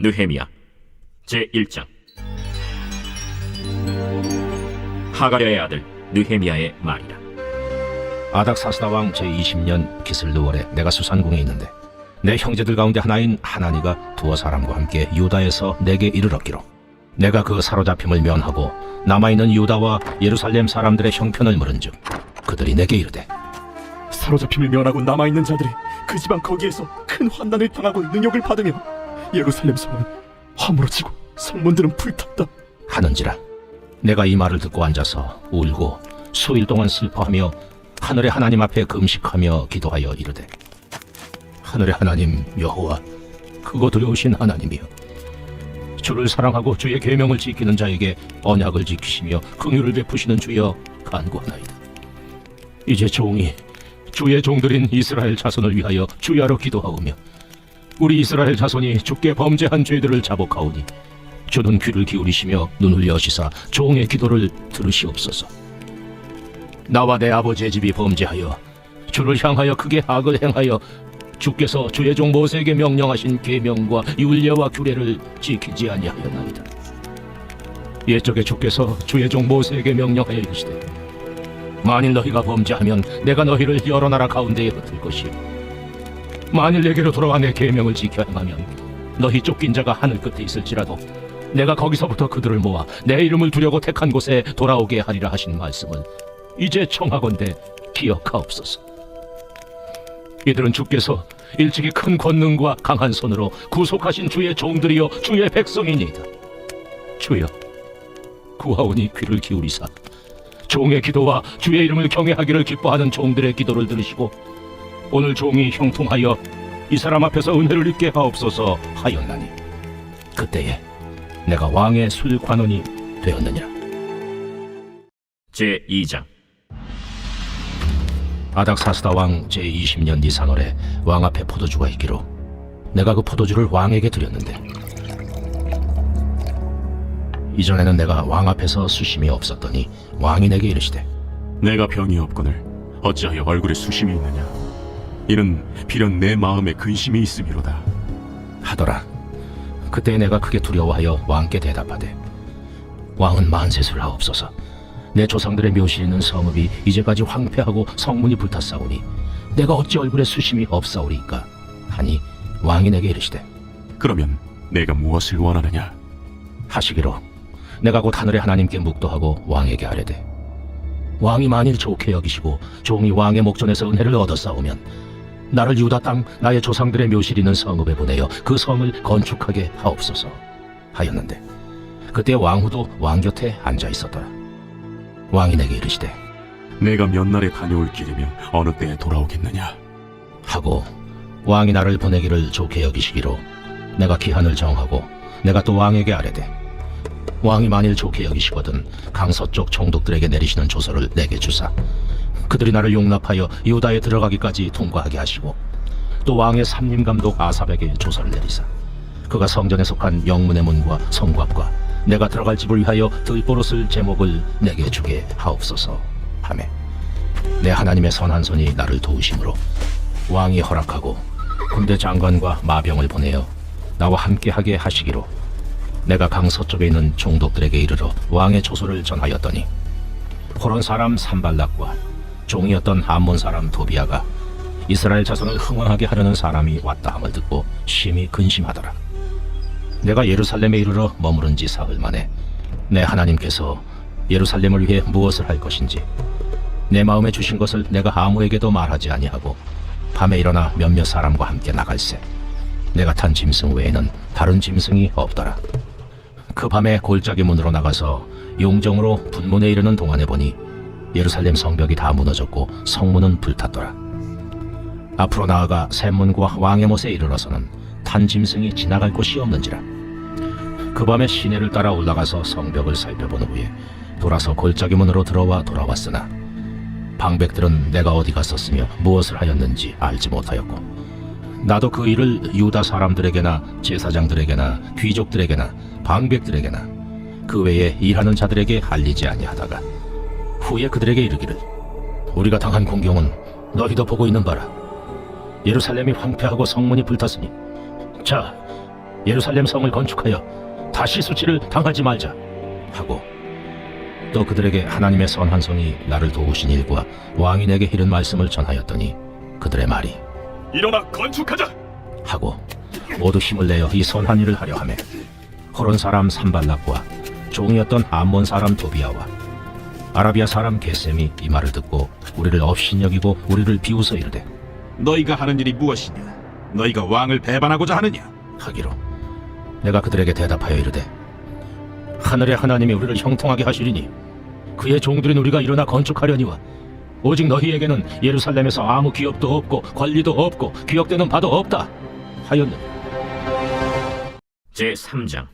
느헤미야 제1장. 하가랴의 아들 느헤미야의 말이라. 아닥사스다 왕 제20년 기슬르월에 내가 수산궁에 있는데 내 형제들 가운데 하나인 하나니가 두어 사람과 함께 유다에서 내게 이르렀기로 내가 그 사로잡힘을 면하고 남아있는 유다와 예루살렘 사람들의 형편을 물은즉 그들이 내게 이르되 사로잡힘을 면하고 남아있는 자들이 그 지방 거기에서 큰 환난을 당하고 능욕을 받으며 예루살렘 성은 화무로 치고 성문들은 불탔다 하는지라. 내가 이 말을 듣고 앉아서 울고 수일 동안 슬퍼하며 하늘의 하나님 앞에 금식하며 기도하여 이르되 하늘의 하나님 여호와 크고 두려우신 하나님이여 주를 사랑하고 주의 계명을 지키는 자에게 언약을 지키시며 긍휼을 베푸시는 주여 간구하나이다. 이제 종이 주의 종들인 이스라엘 자손을 위하여 주야로 기도하오며 우리 이스라엘 자손이 주께 범죄한 죄들을 자복하오니 주는 귀를 기울이시며 눈을 여시사 종의 기도를 들으시옵소서. 나와 내 아버지의 집이 범죄하여 주를 향하여 크게 악을 행하여 주께서 주의 종 모세에게 명령하신 계명과 율례와 규례를 지키지 아니하였나이다. 옛적에 주께서 주의 종 모세에게 명령하여 이르시되 만일 너희가 범죄하면 내가 너희를 여러 나라 가운데에 흩을 것이요 만일 내게로 돌아와 내 계명을 지켜 행하면 너희 쫓긴 자가 하늘 끝에 있을지라도 내가 거기서부터 그들을 모아 내 이름을 두려고 택한 곳에 돌아오게 하리라 하신 말씀을 이제 청하건대 기억하옵소서. 이들은 주께서 일찍이 큰 권능과 강한 손으로 구속하신 주의 종들이요 주의 백성이니이다. 주여 구하오니 귀를 기울이사 종의 기도와 주의 이름을 경외하기를 기뻐하는 종들의 기도를 들으시고 오늘 종이 형통하여 이 사람 앞에서 은혜를 입게 하옵소서 하였나니 그때에 내가 왕의 술관원이 되었느니라. 제2장. 아닥사스다 왕 제20년 니산월에 왕 앞에 포도주가 있기로 내가 그 포도주를 왕에게 드렸는데 이전에는 내가 왕 앞에서 수심이 없었더니 왕이 내게 이르시되 내가 병이 없거늘 어찌하여 얼굴에 수심이 있느냐 이는 비련 내 마음에 근심이 있음이로다 하더라. 그때 내가 크게 두려워하여 왕께 대답하되 왕은 만세술 하옵소서. 내 조상들의 묘실에 있는 성읍이 이제까지 황폐하고 성문이 불탔사오니 내가 어찌 얼굴에 수심이 없사오리까 하니 왕이 내게 이르시되 그러면 내가 무엇을 원하느냐 하시기로 내가 곧 하늘의 하나님께 묵도하고 왕에게 아뢰되 왕이 만일 좋게 여기시고 종이 왕의 목전에서 은혜를 얻었사오면 나를 유다 땅 나의 조상들의 묘실이 있는 성읍에 보내어 그 성을 건축하게 하옵소서 하였는데 그때 왕후도 왕 곁에 앉아 있었더라. 왕이 내게 이르시되 내가 몇 날에 다녀올 길이면 어느 때에 돌아오겠느냐 하고 왕이 나를 보내기를 좋게 여기시기로 내가 기한을 정하고 내가 또 왕에게 아뢰되 왕이 만일 좋게 여기시거든 강서쪽 총독들에게 내리시는 조서를 내게 주사 그들이 나를 용납하여 유다에 들어가기까지 통과하게 하시고 또 왕의 삼림감독 아삽에게 조서를 내리사 그가 성전에 속한 영문의 문과 성곽과 내가 들어갈 집을 위하여 들보로 쓸 제목을 내게 주게 하옵소서 하매 내 하나님의 선한 손이 나를 도우심으로 왕이 허락하고 군대 장관과 마병을 보내어 나와 함께하게 하시기로 내가 강서쪽에 있는 총독들에게 이르러 왕의 조서를 전하였더니 호론 사람 산발락과 종이었던 암몬 사람 도비아가 이스라엘 자손을 흥왕하게 하려는 사람이 왔다 함을 듣고 심히 근심하더라. 내가 예루살렘에 이르러 머무른 지 사흘 만에 내 하나님께서 예루살렘을 위해 무엇을 할 것인지 내 마음에 주신 것을 내가 아무에게도 말하지 아니하고 밤에 일어나 몇몇 사람과 함께 나갈새 내가 탄 짐승 외에는 다른 짐승이 없더라. 그 밤에 골짜기 문으로 나가서 용정으로 분문에 이르는 동안에 보니 예루살렘 성벽이 다 무너졌고 성문은 불탔더라. 앞으로 나아가 샘문과 왕의 못에 이르러서는 탄 짐승이 지나갈 곳이 없는지라. 그 밤에 시내를 따라 올라가서 성벽을 살펴본 후에 돌아서 골짜기 문으로 들어와 돌아왔으나 방백들은 내가 어디 갔었으며 무엇을 하였는지 알지 못하였고 나도 그 일을 유다 사람들에게나 제사장들에게나 귀족들에게나 방백들에게나 그 외에 일하는 자들에게 알리지 아니하다가 후에 그들에게 이르기를 우리가 당한 공경은 너희도 보고 있는 바라. 예루살렘이 황폐하고 성문이 불탔으니 자 예루살렘 성을 건축하여 다시 수치를 당하지 말자 하고, 또 그들에게 하나님의 선한 성이 나를 도우신 일과 왕이 내게 이른 말씀을 전하였더니 그들의 말이 일어나 건축하자. 하고 모두 힘을 내어 이 선한 일을 하려 하매, 호론 사람 산발락과 종이었던 암몬 사람 도비아와 아라비아 사람 게셈이 이 말을 듣고 우리를 업신여기고 우리를 비웃어 이르되 너희가 하는 일이 무엇이냐? 너희가 왕을 배반하고자 하느냐? 하기로, 내가 그들에게 대답하여 이르되 하늘의 하나님이 우리를 형통하게 하시리니 그의 종들인 우리가 일어나 건축하려니와 오직 너희에게는 예루살렘에서 아무 기업도 없고 권리도 없고 기억되는 바도 없다 하였느니, 제 3장.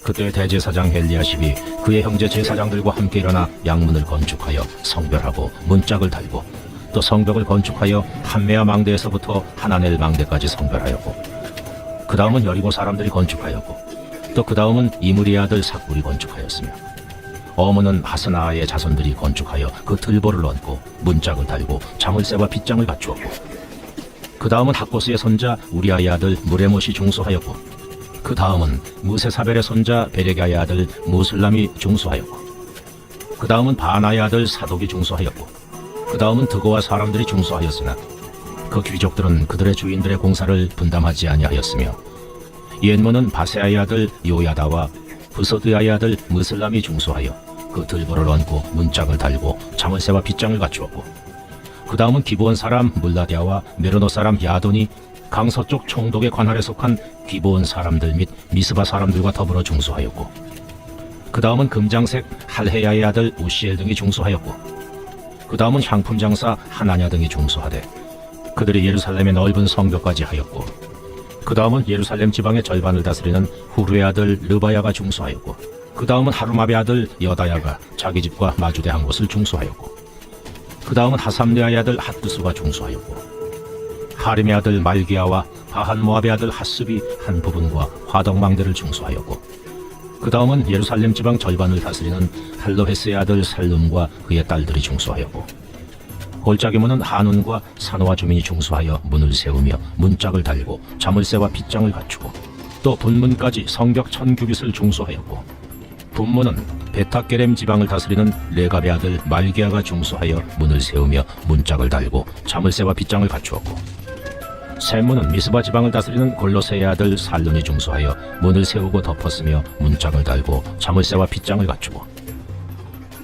그때 대제사장 엘리야십이 그의 형제 제사장들과 함께 일어나 양문을 건축하여 성별하고 문짝을 달고, 또 성벽을 건축하여 한메아 망대에서부터 하나넬 망대까지 성별하였고, 그 다음은 여리고 사람들이 건축하였고, 또 그 다음은 이므리의 아들 삭불이 건축하였으며, 어머는 하스나아의 자손들이 건축하여 그 들보를 얹고 문짝을 달고 자물쇠와 빗장을 갖추었고, 그 다음은 학고스의 손자 우리아의 아들 무레못이 중수하였고, 그 다음은 무세사벨의 손자 베레가의 아들 무슬람이 중수하였고, 그 다음은 바나의 아들 사독이 중수하였고, 그 다음은 드고와 사람들이 중수하였으나 그 귀족들은 그들의 주인들의 공사를 분담하지 아니하였으며, 옌모는 바세아의 아들 요야다와 부소드야의 아들 무슬람이 중수하여 그 들보를 얹고 문짝을 달고 자물쇠와 빗장을 갖추었고, 그 다음은 기브온 사람 물라디아와 메로노 사람 야돈이 강서쪽 총독의 관할에 속한 기브온 사람들 및 미스바 사람들과 더불어 중수하였고, 그 다음은 금장색 할헤야의 아들 우시엘 등이 중수하였고, 그 다음은 향품 장사 하나냐 등이 중수하되 그들이 예루살렘의 넓은 성벽까지 하였고, 그 다음은 예루살렘 지방의 절반을 다스리는 후르의 아들 르바야가 중수하였고, 그 다음은 하루마베 아들 여다야가 자기 집과 마주대한 곳을 중수하였고, 그 다음은 하삼레아의 아들 핫두스가 중수하였고, 하림의 아들 말기야와 바한 모압의 아들 핫습이 한 부분과 화덕망대를 중수하였고, 그 다음은 예루살렘 지방 절반을 다스리는 할로헤스의 아들 살룸과 그의 딸들이 중수하였고, 골짜기 문은 한운과 산호와 주민이 중수하여 문을 세우며 문짝을 달고 자물쇠와 빗장을 갖추고, 또 분문까지 성벽 1000규빗을 중수하였고, 분문은 베타게렘 지방을 다스리는 레갑의 아들 말기야가 중수하여 문을 세우며 문짝을 달고 자물쇠와 빗장을 갖추었고, 샘문은 미스바 지방을 다스리는 골로세의 아들 살룬이 중수하여 문을 세우고 덮었으며 문짝을 달고 자물쇠와 빗장을 갖추고,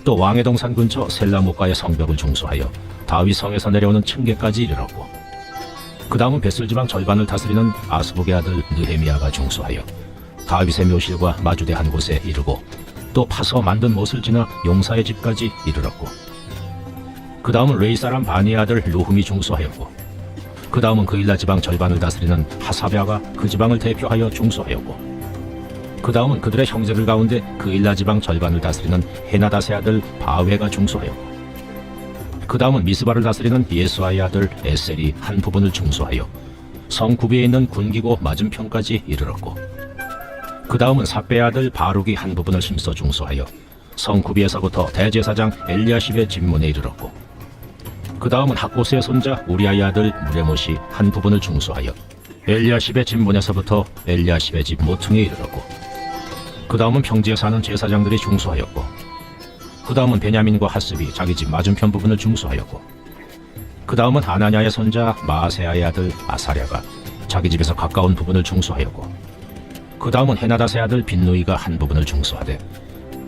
또 왕의 동산 근처 셀라목가의 성벽을 중수하여 다윗 성에서 내려오는 층계까지 이르렀고, 그 다음은 벳을 지방 절반을 다스리는 아스북의 아들 느헤미야가 중수하여 다윗의 묘실과 마주대한 곳에 이르고, 또 파서 만든 못을 지나 용사의 집까지 이르렀고, 그 다음은 레이 사람 바니의 아들 루흠이 중수하였고, 그 다음은 그일라 지방 절반을 다스리는 하사랴가 그 지방을 대표하여 중수하였고, 그 다음은 그들의 형제들 가운데 그일라 지방 절반을 다스리는 헤나닷의 아들 바웨가 중수하였고, 그 다음은 미스바를 다스리는 예수아의 아들 에셀이 한 부분을 중수하여 성 구비에 있는 군기고 맞은편까지 이르렀고, 그 다음은 삭베의 아들 바룩이 한 부분을 심서 중수하여 성 구비에서부터 대제사장 엘리야십의 집문에 이르렀고, 그 다음은 학고스의 손자 우리아의 아들 무레못이 한 부분을 중수하여 엘리야십의 집문에서부터 엘리야십의 집 모퉁이에 이르렀고, 그 다음은 평지에 사는 제사장들이 중수하였고, 그 다음은 베냐민과 핫습이 자기 집 맞은편 부분을 중수하였고, 그 다음은 하나냐의 손자 마아세아의 아들 아사랴가 자기 집에서 가까운 부분을 중수하였고, 그 다음은 헤나닷의 아들 빈누이가 한 부분을 중수하되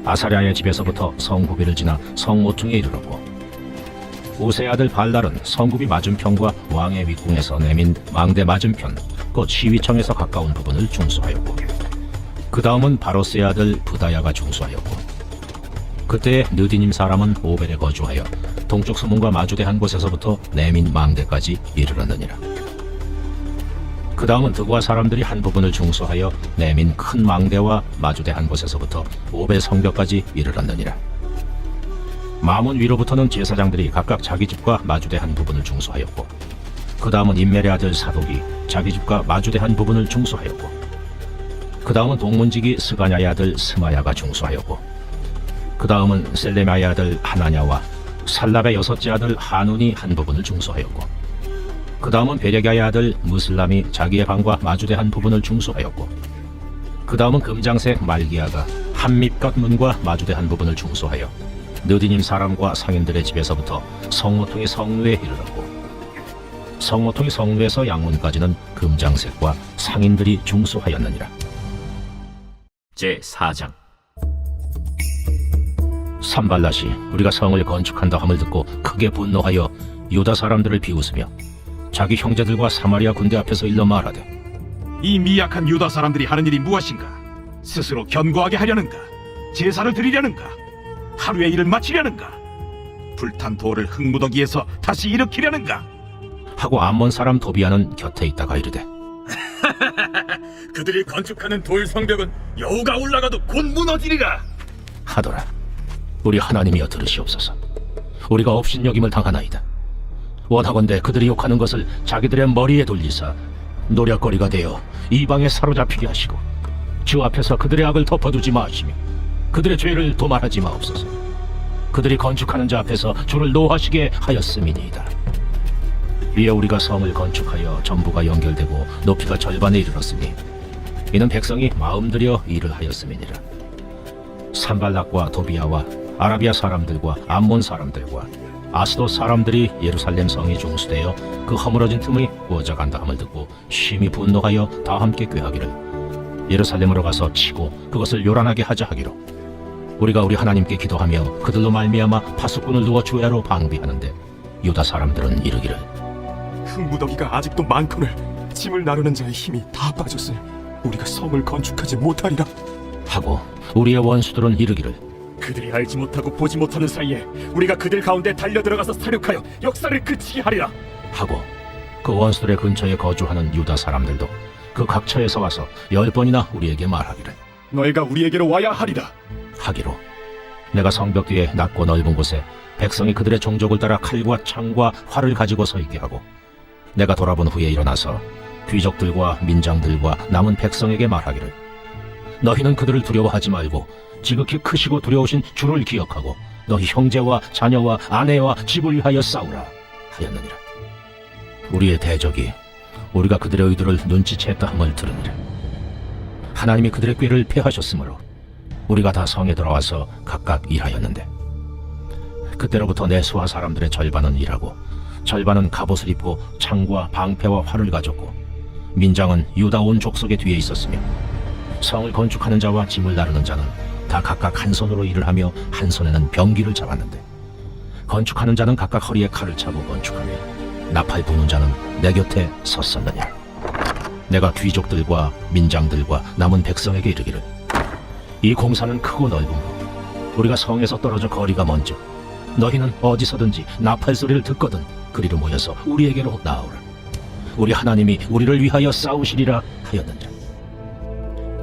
아사랴의 집에서부터 성구비를 지나 성모퉁이에 이르렀고, 우세의 아들 발랄은 성구비 맞은편과 왕의 윗궁에서 내민 망대 맞은편 곧 시위청에서 가까운 부분을 중수하였고, 그 다음은 바로스의 아들 부다야가 중수하였고, 그때 느디님 사람은 오벨에 거주하여 동쪽 수문과 마주대한 곳에서부터 내민 망대까지 이르렀느니라. 그 다음은 드고와 사람들이 한 부분을 중수하여 내민 큰 망대와 마주대한 곳에서부터 오벨 성벽까지 이르렀느니라. 마문 위로부터는 제사장들이 각각 자기 집과 마주대한 부분을 중수하였고, 그 다음은 임멜의 아들 사독이 자기 집과 마주대한 부분을 중수하였고, 그 다음은 동문지기 스가냐의 아들 스마야가 중수하였고, 그 다음은 셀레마의 아들 하나냐와 살랍의 여섯째 아들 한운이 한 부분을 중수하였고, 그 다음은 베레가의 아들 무슬람이 자기의 방과 마주대한 부분을 중수하였고, 그 다음은 금장색 말기야가 한밉갓 문과 마주대한 부분을 중수하여 느디님 사람과 상인들의 집에서부터 성모통이 성루에 이르렀고, 성모통이 성루에서 양문까지는 금장색과 상인들이 중수하였느니라. 제 4장. 산발랏이 우리가 성을 건축한다 함을 듣고 크게 분노하여 유다 사람들을 비웃으며 자기 형제들과 사마리아 군대 앞에서 일러 말하되, 이 미약한 유다 사람들이 하는 일이 무엇인가? 스스로 견고하게 하려는가? 제사를 드리려는가? 하루의 일을 마치려는가? 불탄 돌을 흙무더기에서 다시 일으키려는가? 하고 암몬 사람 도비아는 곁에 있다가 이르되, 그들이 건축하는 돌 성벽은 여우가 올라가도 곧 무너지리라. 하더라. 우리 하나님이여 들으시옵소서. 우리가 업신여김을 당하나이다. 원하건대 그들이 욕하는 것을 자기들의 머리에 돌리사 노략거리가 되어 이방에 사로잡히게 하시고 주 앞에서 그들의 악을 덮어두지 마시며 그들의 죄를 도말하지 마옵소서. 그들이 건축하는 자 앞에서 주를 노하시게 하였음이니이다. 이에 우리가 성을 건축하여 전부가 연결되고 높이가 절반에 이르렀으니 이는 백성이 마음들여 일을 하였음이니라. 산발락과 도비아와 아라비아 사람들과 암몬 사람들과 아스도 사람들이 예루살렘 성이 중수되어 그 허물어진 틈이 구워져간다 함을 듣고 심히 분노하여 다 함께 꾀하기를 예루살렘으로 가서 치고 그것을 요란하게 하자 하기로, 우리가 우리 하나님께 기도하며 그들로 말미암아 파수꾼을 두어 주야로 방비하는데 유다 사람들은 이르기를, 흙무더기가 아직도 많거늘 짐을 나르는 자의 힘이 다 빠졌으니 우리가 성을 건축하지 못하리라. 하고 우리의 원수들은 이르기를, 그들이 알지 못하고 보지 못하는 사이에 우리가 그들 가운데 달려들어가서 사륙하여 역사를 그치게 하리라. 하고 그 원수들의 근처에 거주하는 유다 사람들도 그 각처에서 와서 10번이나 우리에게 말하기를, 너희가 우리에게로 와야 하리라. 하기로 내가 성벽 뒤에 낮고 넓은 곳에 백성이 그들의 종족을 따라 칼과 창과 활을 가지고 서 있게 하고, 내가 돌아본 후에 일어나서 귀족들과 민장들과 남은 백성에게 말하기를, 너희는 그들을 두려워하지 말고 지극히 크시고 두려우신 주를 기억하고 너희 형제와 자녀와 아내와 집을 위하여 싸우라 하였느니라. 우리의 대적이 우리가 그들의 의도를 눈치챘다 함을 들으니라. 하나님이 그들의 꾀를 패하셨으므로 우리가 다 성에 들어와서 각각 일하였는데, 그때로부터 내 수하 사람들의 절반은 일하고 절반은 갑옷을 입고 창과 방패와 활을 가졌고, 민장은 유다 온 족속의 뒤에 있었으며, 성을 건축하는 자와 짐을 나르는 자는 다 각각 한 손으로 일을 하며 한 손에는 병기를 잡았는데, 건축하는 자는 각각 허리에 칼을 차고 건축하며 나팔 부는 자는 내 곁에 섰었느냐. 내가 귀족들과 민장들과 남은 백성에게 이르기를, 이 공사는 크고 넓은 것, 우리가 성에서 떨어져 거리가 먼저 너희는 어디서든지 나팔 소리를 듣거든 그리로 모여서 우리에게로 나오라. 우리 하나님이 우리를 위하여 싸우시리라 하였느니라.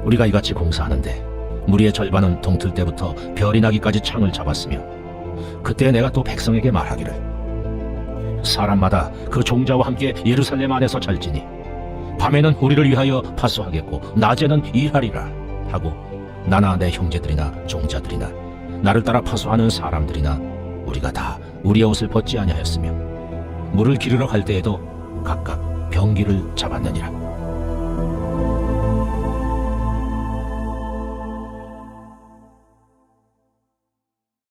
우리가 이같이 공사하는데 무리의 절반은 동틀 때부터 별이 나기까지 창을 잡았으며, 그때 내가 또 백성에게 말하기를, 사람마다 그 종자와 함께 예루살렘 안에서 잘지니 밤에는 우리를 위하여 파수하겠고 낮에는 일하리라 하고, 나나 내 형제들이나 종자들이나 나를 따라 파수하는 사람들이나 우리가 다 우리의 옷을 벗지 아니하였으며 물을 기르러 갈 때에도 각각 병기를 잡았느니라.